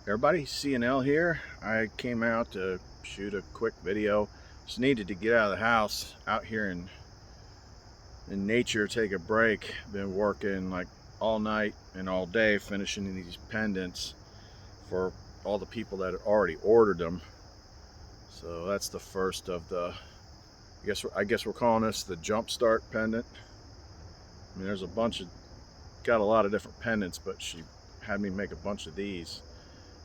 Everybody, CNL here. I came out to shoot a quick video. Just needed to get out of the house, out here in nature, take a break. Been working like all night and all day finishing these pendants for all the people that already ordered them. So that's the first of the, I guess we're calling this the Jumpstart pendant. I mean, there's got a lot of different pendants, but she had me make a bunch of these,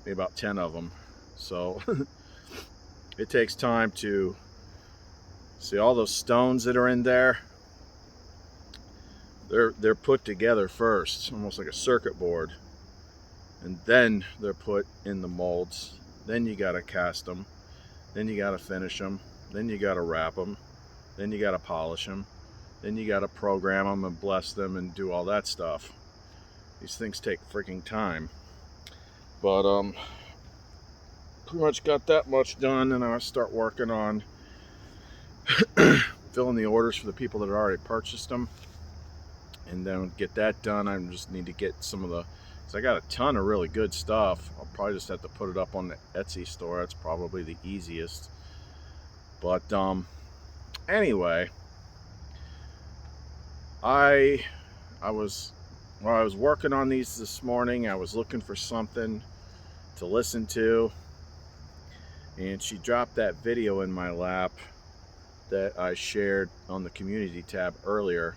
maybe about 10 of them. So it takes time to see all those stones that are in there. They're put together first, almost like a circuit board, and then they're put in the molds. Then you gotta cast them, then you gotta finish them, then you gotta wrap them, then you gotta polish them, then you gotta program them and bless them and do all that stuff. These things take freaking time, but pretty much got that much done, and I start working on filling the orders for the people that had already purchased them. And then get that done, I just need to get some of the, because I got a ton of really good stuff. I'll probably just have to put it up on the Etsy store. That's probably the easiest. But anyway, I was while I was working on these this morning, I was looking for something to listen to, and she dropped that video in my lap that I shared on the community tab earlier.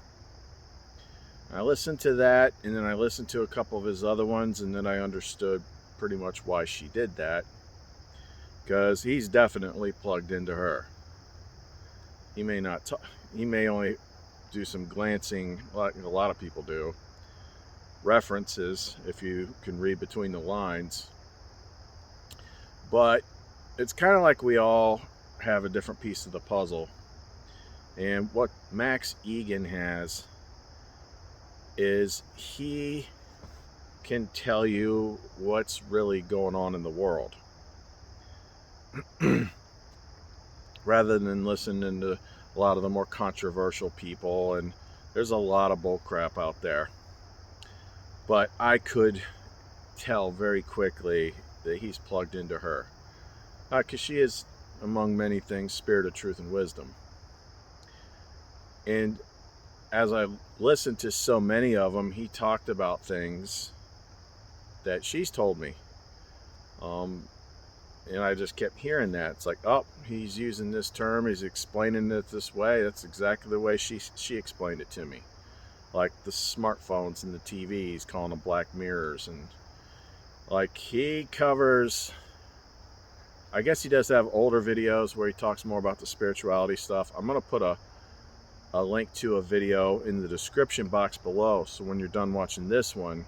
I listened to that, and then I listened to a couple of his other ones, and then I understood pretty much why she did that. Because he's definitely plugged into her. He may not talk, he may only do some glancing, like a lot of people do, references, if you can read between the lines. But it's kind of like we all have a different piece of the puzzle. And what Max Igan has is he can tell you what's really going on in the world rather than listening to a lot of the more controversial people. And there's a lot of bullcrap out there, but I could tell very quickly that he's plugged into her, because she is, among many things, spirit of truth and wisdom. And as I've listened to so many of them, he talked about things that she's told me. And I just kept hearing that. It's like, oh, he's using this term, he's explaining it this way. That's exactly the way she explained it to me. Like the smartphones and the TVs, calling them black mirrors. And like he covers, I guess he does have older videos where he talks more about the spirituality stuff. I'm going to put a link to a video in the description box below, so when you're done watching this one,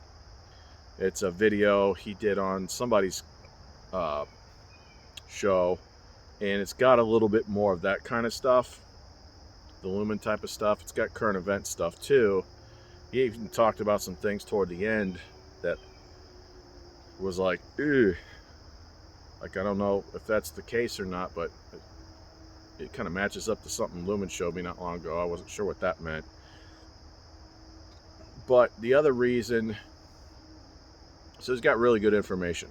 it's a video he did on somebody's show, and it's got a little bit more of that kind of stuff, the Lumen type of stuff. It's got current event stuff too. He even talked about some things toward the end that was like, ew. Like, I don't know if that's the case or not, but it kind of matches up to something Lumen showed me not long ago. I wasn't sure what that meant. But the other reason, so he's got really good information.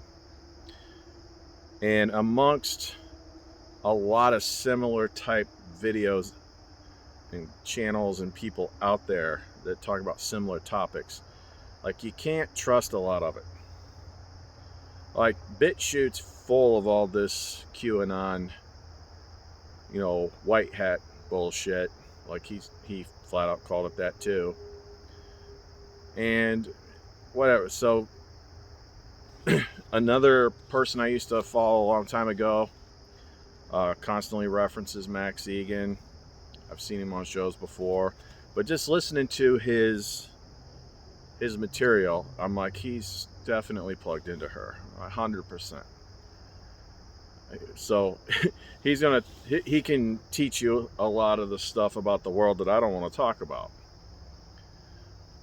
And amongst a lot of similar type videos and channels and people out there that talk about similar topics, like, you can't trust a lot of it. Like, BitChute's full of all this QAnon, white hat bullshit. Like, he flat out called it that too. And whatever. So another person I used to follow a long time ago constantly references Max Igan. I've seen him on shows before, but just listening to his material, I'm like, he's definitely plugged into her 100%. So he can teach you a lot of the stuff about the world that I don't want to talk about.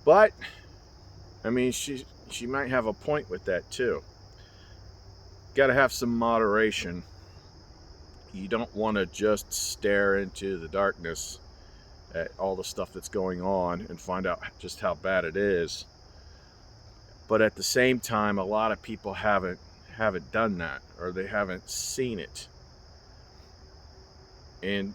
But I mean, she might have a point with that too. Got to have some moderation. You don't want to just stare into the darkness at all the stuff that's going on and find out just how bad it is. But at the same time, a lot of people haven't haven't done that, or they haven't seen it. And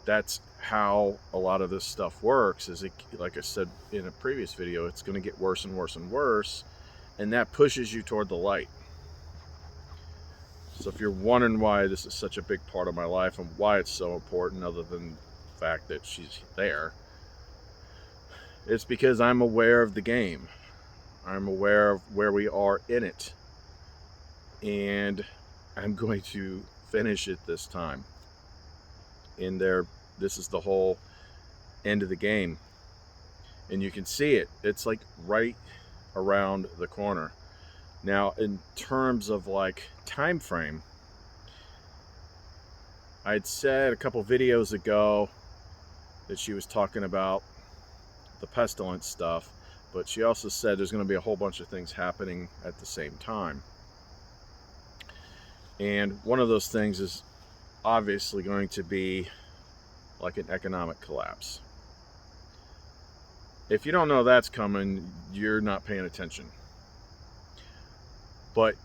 that's how a lot of this stuff works, is it, like I said in a previous video, it's going to get worse and worse and worse, and that pushes you toward the light. So if you're wondering why this is such a big part of my life and why it's so important, other than the fact that she's there, it's because I'm aware of the game. I'm aware of where we are in it, and I'm going to finish it this time. And this is the whole end of the game, and you can see it. It's like right around the corner. Now, in terms of like time frame, I'd said a couple videos ago that she was talking about the pestilence stuff, but she also said there's going to be a whole bunch of things happening at the same time. And one of those things is obviously going to be like an economic collapse. If you don't know that's coming, you're not paying attention. But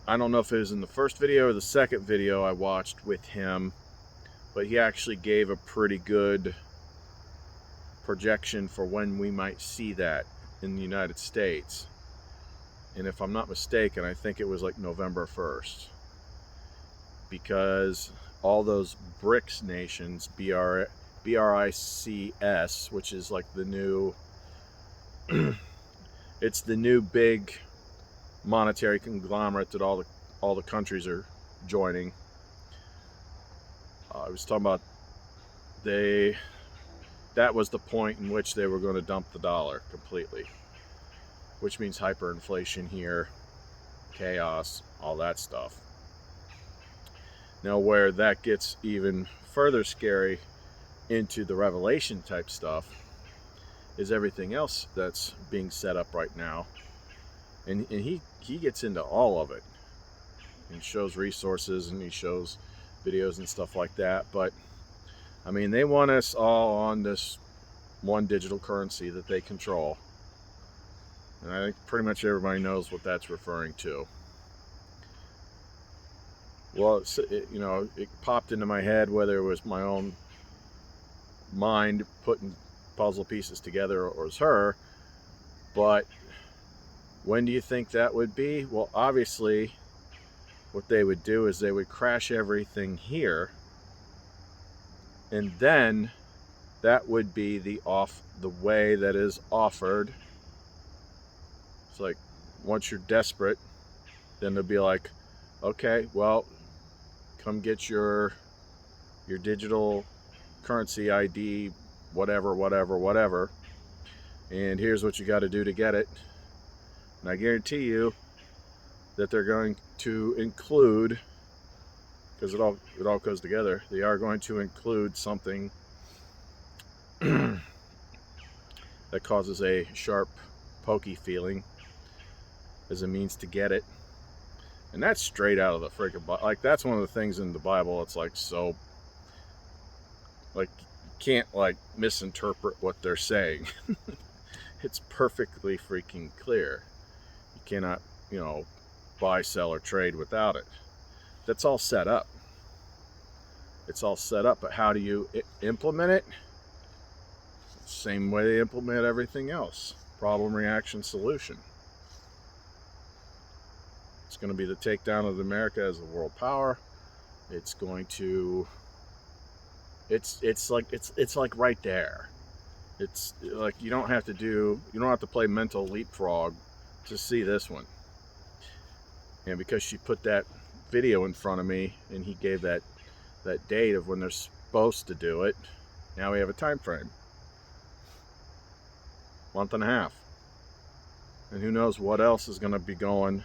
I don't know if it was in the first video or the second video I watched with him, but he actually gave a pretty good projection for when we might see that in the United States. And if I'm not mistaken, I think it was like November 1st. Because all those BRICS nations, BRICS, which is like the new, it's the new big monetary conglomerate that all the countries are joining. I was talking about that was the point in which they were going to dump the dollar completely, which means hyperinflation here, chaos, all that stuff. Now, where that gets even further scary into the Revelation type stuff is everything else that's being set up right now. And he gets into all of it and shows resources, and he shows videos and stuff like that. But I mean, they want us all on this one digital currency that they control. And I think pretty much everybody knows what that's referring to. Well, it popped into my head, whether it was my own mind putting puzzle pieces together or it was her. But when do you think that would be? Well, obviously, what they would do is they would crash everything here, and then that would be the way that is offered. It's like, once you're desperate, then they'll be like, okay, well, come get your digital currency ID, whatever, and here's what you got to do to get it. And I guarantee you that they're going to include, because it all goes together, they are going to include something that causes a sharp, pokey feeling as a means to get it. And that's straight out of the freaking Bible. Like, that's one of the things in the Bible, it's like, so, like, you can't, like, misinterpret what they're saying. It's perfectly freaking clear. You cannot, buy, sell, or trade without it. That's all set up. It's all set up, but how do you implement it? Same way they implement everything else. Problem, reaction, solution. It's going to be the takedown of America as a world power. It's going to, it's like right there. It's like you don't have to play mental leapfrog to see this one. And because she put that video in front of me and he gave that date of when they're supposed to do it, now we have a time frame. Month and a half. And who knows what else is going to be going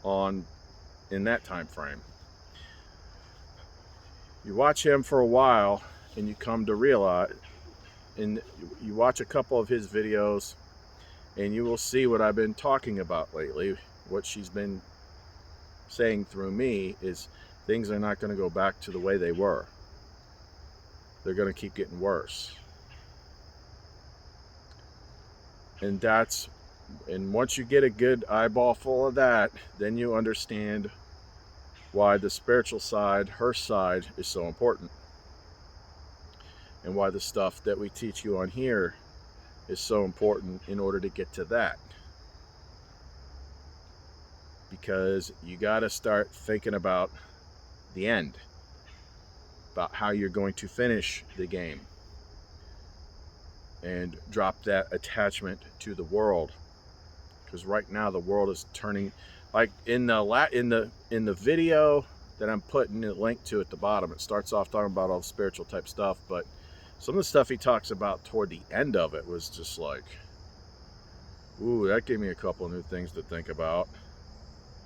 on in that time frame. You watch him for a while and you come to realize, and you watch a couple of his videos and you will see what I've been talking about lately. What she's been saying through me is things are not going to go back to the way they were. They're going to keep getting worse. And that's And once you get a good eyeball full of that, then you understand why the spiritual side, her side, is so important. And why the stuff that we teach you on here is so important in order to get to that. Because you got to start thinking about the end, about how you're going to finish the game, and drop that attachment to the world. Because right now the world is turning, like in the video that I'm putting a link to at the bottom, it starts off talking about all the spiritual type stuff, but some of the stuff he talks about toward the end of it was just like, ooh, that gave me a couple new things to think about,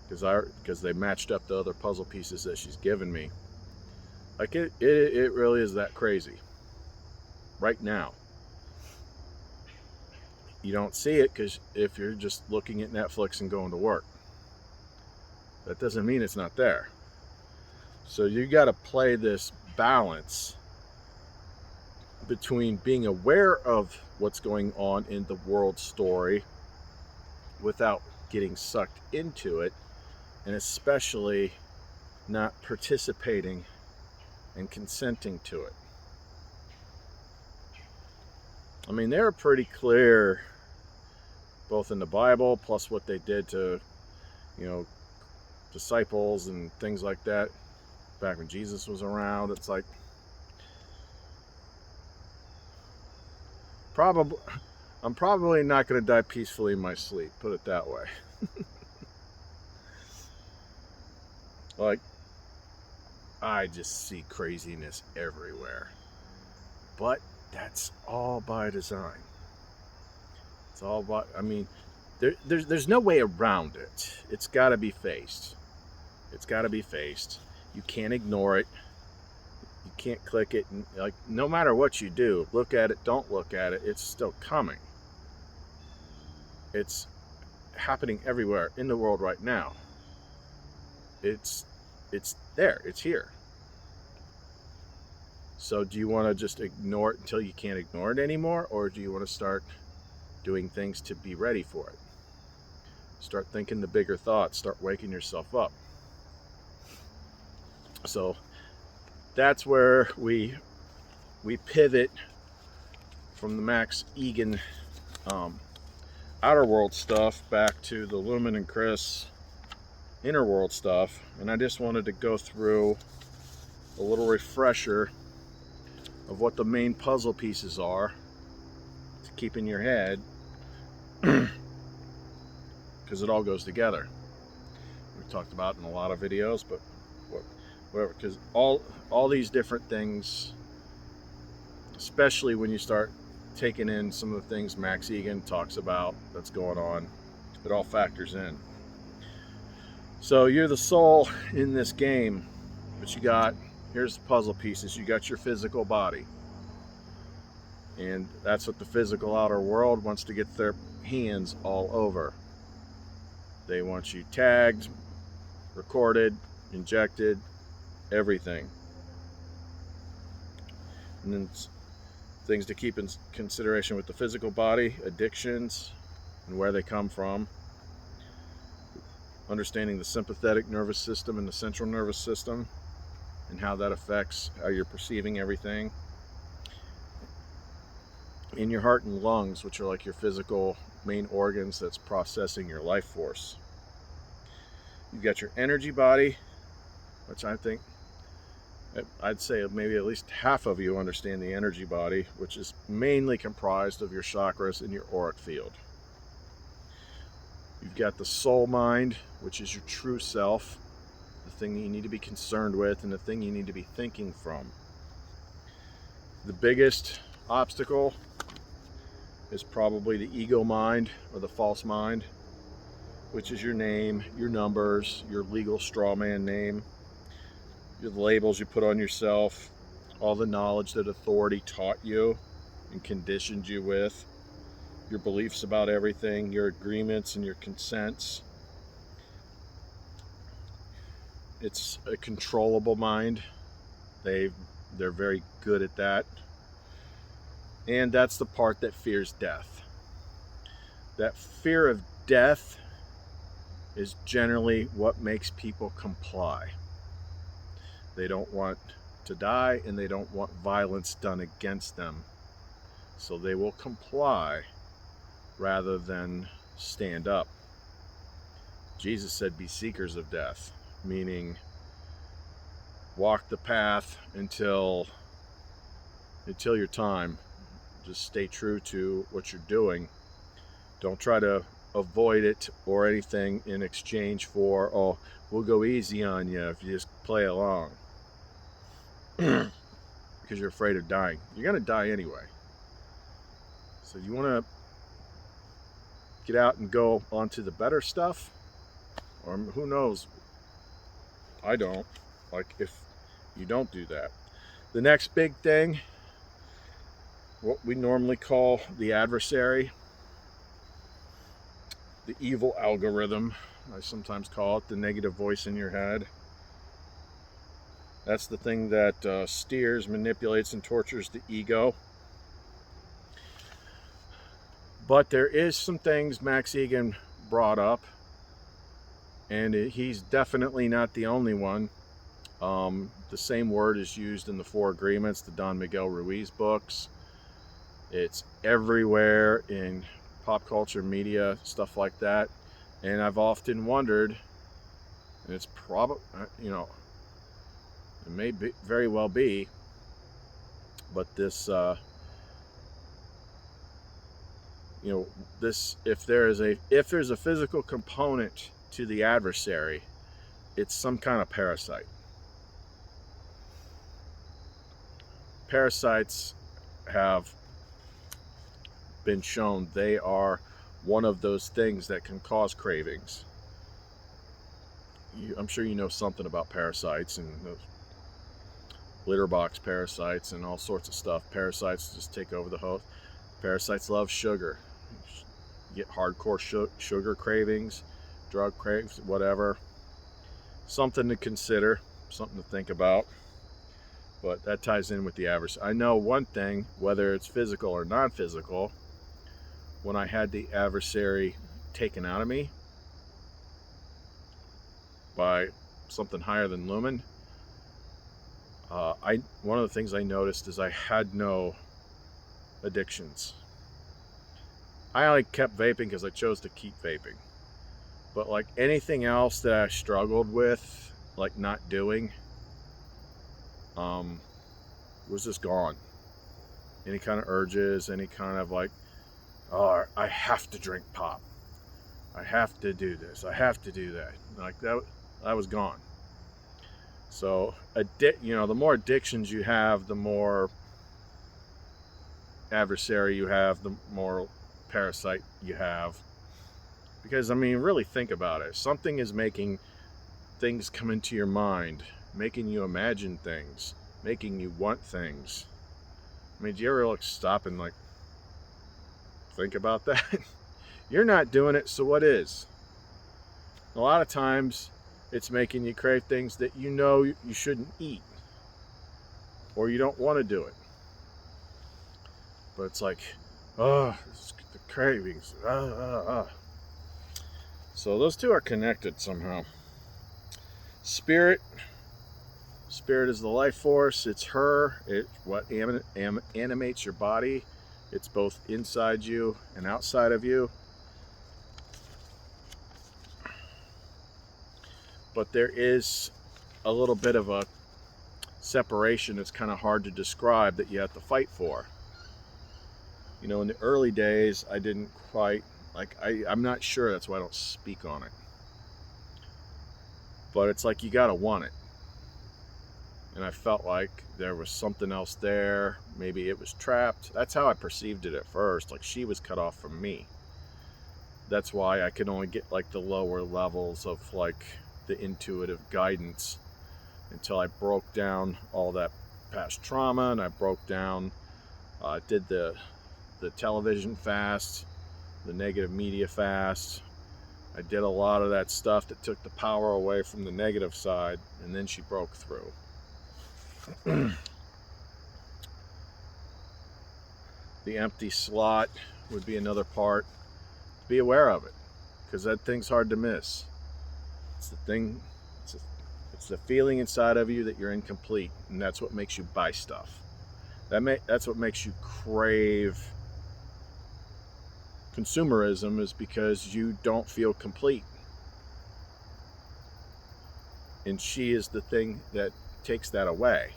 because they matched up the other puzzle pieces that she's given me. Like it really is that crazy right now. You don't see it because if you're just looking at Netflix and going to work, that doesn't mean it's not there. So you got to play this balance between being aware of what's going on in the world story without getting sucked into it, and especially not participating and consenting to it. I mean, they're pretty clear, both in the Bible, plus what they did to, disciples and things like that back when Jesus was around. It's like, I'm probably not going to die peacefully in my sleep, put it that way. Like, I just see craziness everywhere. But that's all by design. It's all by, I mean, there's no way around it. It's got to be faced. It's got to be faced. You can't ignore it. You can't click it. And, like, no matter what you do, look at it, don't look at it, it's still coming. It's happening everywhere in the world right now. It's there. It's here. So do you want to just ignore it until you can't ignore it anymore? Or do you want to start doing things to be ready for it? Start thinking the bigger thoughts. Start waking yourself up. So that's where we pivot from the Max Igan outer world stuff back to the Lumen and Chris inner world stuff. And I just wanted to go through a little refresher of what the main puzzle pieces are to keep in your head, because it all goes together. We've talked about in a lot of videos, but whatever, because all these different things, especially when you start taking in some of the things Max Igan talks about that's going on, it all factors in. So you're the soul in this game, but here's the puzzle pieces. You got your physical body, and that's what the physical outer world wants to get their hands all over. They want you tagged, recorded, injected, everything. And then things to keep in consideration with the physical body: addictions and where they come from, understanding the sympathetic nervous system and the central nervous system and how that affects how you're perceiving everything, in your heart and lungs, which are like your physical main organs that's processing your life force. You've got your energy body, which I'd say maybe at least half of you understand the energy body, which is mainly comprised of your chakras and your auric field. You've got the soul mind, which is your true self, the thing that you need to be concerned with and the thing you need to be thinking from. The biggest obstacle is probably the ego mind or the false mind, which is your name, your numbers, your legal straw man name, the labels you put on yourself, all the knowledge that authority taught you and conditioned you with, your beliefs about everything, your agreements and your consents. It's a controllable mind. They're very good at that. And that's the part that fears death. that fear of death is generally what makes people comply. They don't want to die, and they don't want violence done against them. So they will comply rather than stand up. Jesus said, be seekers of death, meaning walk the path until your time. Just stay true to what you're doing. Don't try to avoid it or anything in exchange for, oh, we'll go easy on you if you just play along. Because you're afraid of dying. You're going to die anyway. So you want to get out and go on to the better stuff? Or who knows? I don't. Like, if you don't do that. The next big thing, what we normally call the adversary, the evil algorithm, I sometimes call it, the negative voice in your head. That's the thing that steers, manipulates, and tortures the ego. But there is some things Max Igan brought up, and he's definitely not the only one. The same word is used in the Four Agreements, the Don Miguel Ruiz books. It's everywhere in pop culture, media, stuff like that. And I've often wondered, and it's probably, it may be, very well be, but this, if there's a physical component to the adversary, it's some kind of parasite. Parasites have been shown they are one of those things that can cause cravings. I'm sure you know something about parasites and those litter box parasites and all sorts of stuff. Parasites just take over the host. Parasites love sugar. You get hardcore sugar cravings, drug cravings, whatever. Something to consider, something to think about. But that ties in with the adversary. I know one thing, whether it's physical or non-physical, when I had the adversary taken out of me by something higher than lumen, one of the things I noticed is I had no addictions. I only kept vaping because I chose to keep vaping. But like anything else that I struggled with, like not doing, was just gone. Any kind of urges, any kind of like, oh, I have to drink pop. I have to do this. I have to do that. Like that was gone. So, the more addictions you have, the more adversary you have, the more parasite you have. Because, I mean, really think about it. Something is making things come into your mind, making you imagine things, making you want things. I mean, do you ever stop and think about that? You're not doing it, so what is? A lot of times, it's making you crave things that you know you shouldn't eat, or you don't want to do it. But it's like, oh, the cravings. So those two are connected somehow. Spirit is the life force. It's her. It's what animates your body. It's both inside you and outside of you. But there is a little bit of a separation that's kind of hard to describe that you have to fight for. In the early days, I didn't quite, I'm not sure, that's why I don't speak on it. But it's like you gotta want it. And I felt like there was something else there. Maybe it was trapped. That's how I perceived it at first. Like she was cut off from me. That's why I could only get the lower levels of the intuitive guidance until I broke down all that past trauma, and I broke down, did the television fast, the negative media fast. I did a lot of that stuff that took the power away from the negative side, and then she broke through. The empty slot would be another part. Be aware of it, because that thing's hard to miss. It's the thing, it's the feeling inside of you that you're incomplete, and that's what makes you buy stuff. That's what makes you crave consumerism, is because you don't feel complete. And she is the thing that takes that away,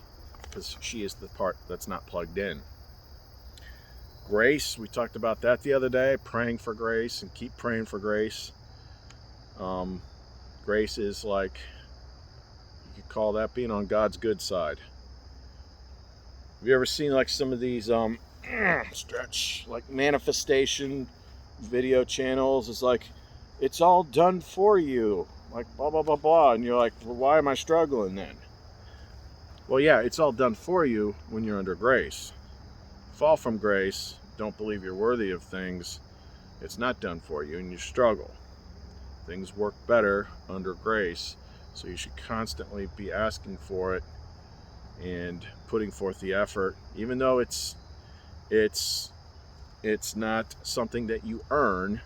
because she is the part that's not plugged in. Grace, we talked about that the other day, praying for grace, and keep praying for grace. Grace is like, you could call that being on God's good side. Have you ever seen like some of these stretch, like manifestation video channels? It's like, it's all done for you, like blah blah blah blah, and you're like, well, why am I struggling then? Well, yeah, it's all done for you when you're under grace. Fall from grace, don't believe you're worthy of things, it's not done for you, and you struggle. Things work better under grace, so you should constantly be asking for it and putting forth the effort, even though it's not something that you earn.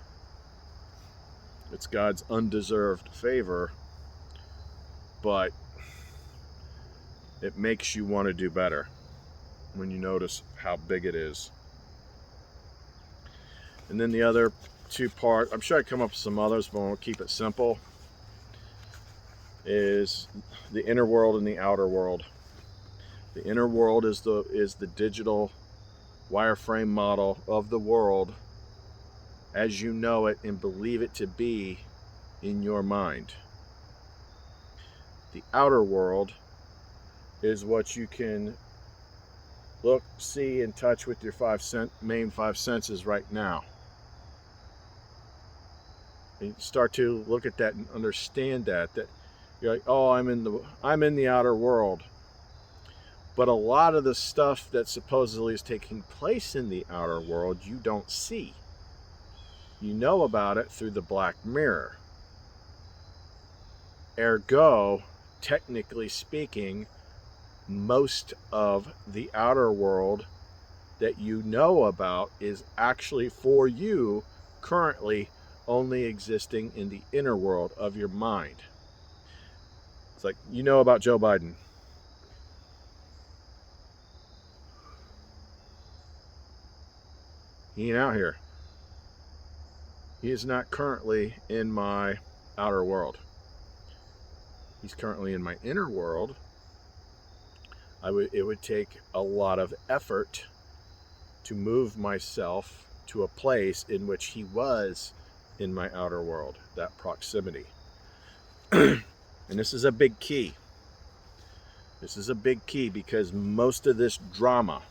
It's God's undeserved favor, but it makes you want to do better when you notice how big it is. And then the other two part, I'm sure I come up with some others, but we'll keep it simple, is the inner world and the outer world. The inner world is the digital wireframe model of the world as you know it and believe it to be in your mind. The outer world is what you can look, see, and touch with your main five senses right now. And you start to look at that and understand that you're like, oh, I'm in the outer world. But a lot of the stuff that supposedly is taking place in the outer world, you don't see. You know about it through the black mirror. Ergo, technically speaking, most of the outer world that you know about is actually for you currently only existing in the inner world of your mind. It's like, you know about Joe Biden. He ain't out here. He is not currently in my outer world. He's currently in my inner world. It would take a lot of effort to move myself to a place in which he was in my outer world, that proximity. And this is a big key. This is a big key, because most of this drama,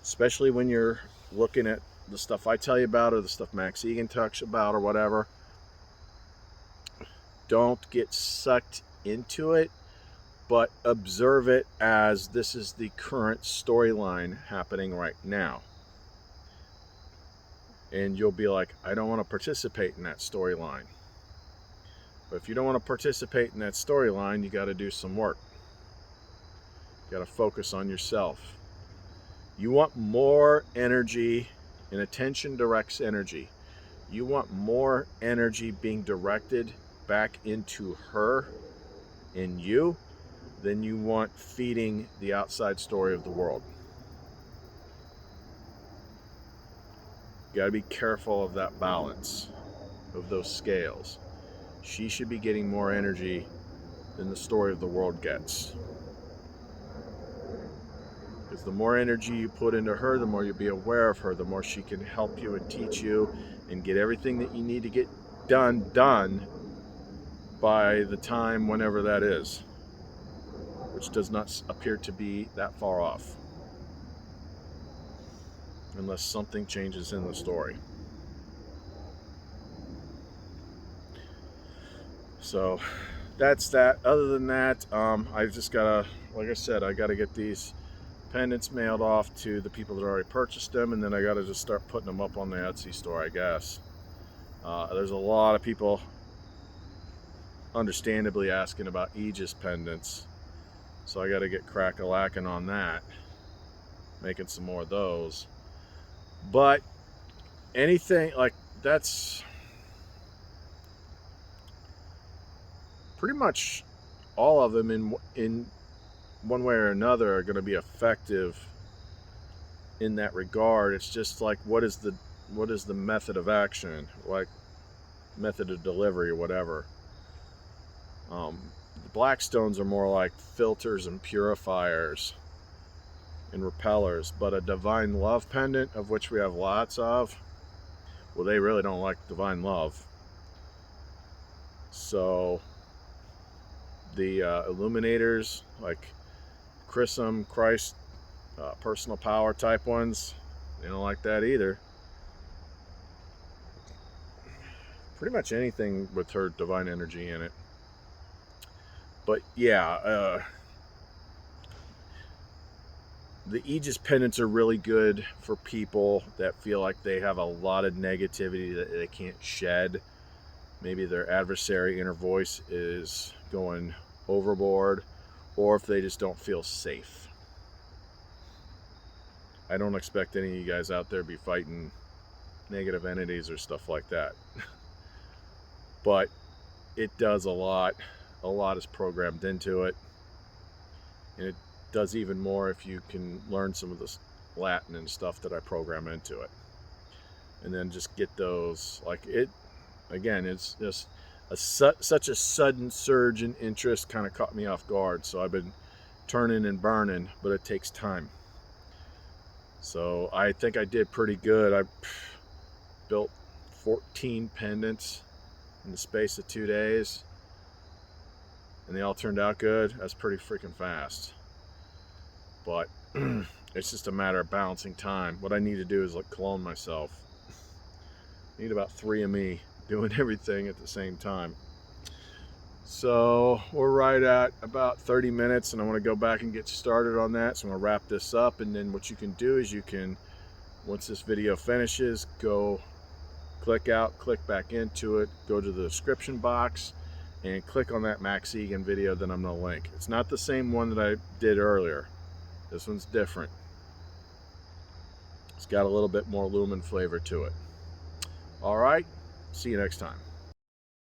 especially when you're looking at the stuff I tell you about or the stuff Max Egan talks about or whatever, don't get sucked into it, but observe it as this is the current storyline happening right now. And you'll be like, I don't want to participate in that storyline. But if you don't want to participate in that storyline, you got to do some work. You got to focus on yourself. You want more energy, and attention directs energy. You want more energy being directed back into her and you than you want feeding the outside story of the world. You got to be careful of that balance, of those scales. She should be getting more energy than the story of the world gets. Because the more energy you put into her, the more you'll be aware of her, the more she can help you and teach you and get everything that you need to get done by the time whenever that is, which does not appear to be that far off, unless something changes in the story. So that's that. Other than that, I just gotta, like I said, I gotta get these pendants mailed off to the people that already purchased them, and then I gotta just start putting them up on the Etsy store, I guess. There's a lot of people understandably asking about Aegis pendants, so I gotta get crack-a-lacking on that, making some more of those. But anything like that's pretty much all of them in one way or another are going to be effective in that regard. It's just like, what is the method of action, like method of delivery or whatever. The black stones are more like filters and purifiers and repellers, but a divine love pendant, of which we have lots of, well, they really don't like divine love. So the illuminators, like Chrism, Christ, personal power type ones, they don't like that either. Pretty much anything with her divine energy in it. But yeah, the Aegis pendants are really good for people that feel like they have a lot of negativity that they can't shed. Maybe their adversary inner voice is going overboard, or if they just don't feel safe. I don't expect any of you guys out there to be fighting negative entities or stuff like that. But it does a lot. A lot is programmed into it. And it does even more if you can learn some of the Latin and stuff that I program into it. And then just get those, like it, again, it's just such a sudden surge in interest kind of caught me off guard. So I've been turning and burning, but it takes time. So I think I did pretty good. I built 14 pendants in the space of 2 days, and they all turned out good. That's pretty freaking fast. But it's just a matter of balancing time. What I need to do is like clone myself. I need about 3 of me doing everything at the same time. So we're right at about 30 minutes, and I want to go back and get started on that. So I'm going to wrap this up, and then what you can do is you can, once this video finishes, go click out, click back into it, go to the description box, and click on that Max Egan video that I'm going to link. It's not the same one that I did earlier. This one's different. It's got a little bit more lumen flavor to it. All right, see you next time.